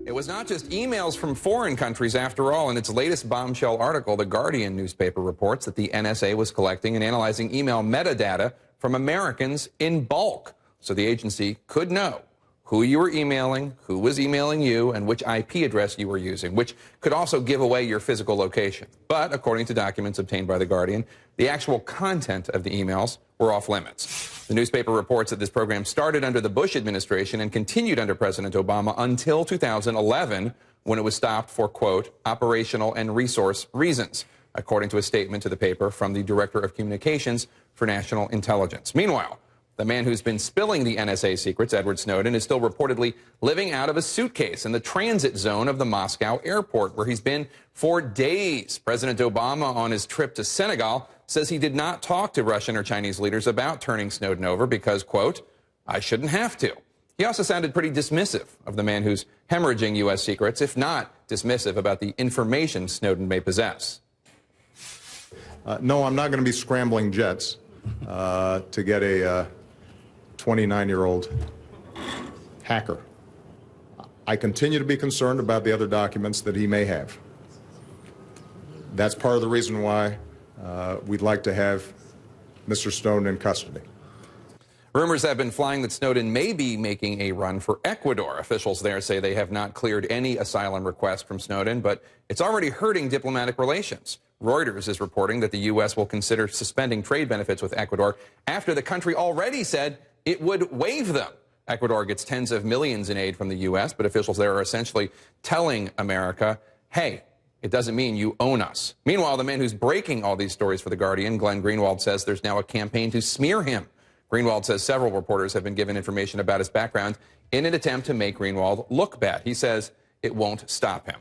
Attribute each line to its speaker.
Speaker 1: It was not just emails from foreign countries after all. In its latest bombshell article, the Guardian newspaper reports that the NSA was collecting and analyzing email metadata from Americans in bulk. So the agency could know who you were emailing, who was emailing you, and which IP address you were using, which could also give away your physical location. But according to documents obtained by The Guardian, the actual content of the emails were off limits. The newspaper reports that this program started under the Bush administration and continued under President Obama until 2011, when it was stopped for, quote, operational and resource reasons, according to a statement to the paper from the Director of Communications for National Intelligence. Meanwhile, the man who's been spilling the NSA secrets, Edward Snowden, is still reportedly living out of a suitcase in the transit zone of the Moscow airport, where he's been for days. President Obama, on his trip to Senegal, says he did not talk to Russian or Chinese leaders about turning Snowden over because, quote, I shouldn't have to. He also sounded pretty dismissive of the man who's hemorrhaging U.S. secrets, if not dismissive about the information Snowden may possess.
Speaker 2: No, I'm not going to be scrambling jets to get a 29-year-old hacker. I continue to be concerned about the other documents that he may have. That's part of the reason why we'd like to have Mr. Snowden in custody.
Speaker 1: Rumors have been flying that Snowden may be making a run for Ecuador. Officials there say they have not cleared any asylum request from Snowden, but it's already hurting diplomatic relations. Reuters is reporting that the U.S. will consider suspending trade benefits with Ecuador after the country already said it would waive them. Ecuador gets tens of millions in aid from the U.S., but officials there are essentially telling America, hey, it doesn't mean you own us. Meanwhile, the man who's breaking all these stories for The Guardian, Glenn Greenwald, says there's now a campaign to smear him. Greenwald says several reporters have been given information about his background in an attempt to make Greenwald look bad. He says it won't stop him.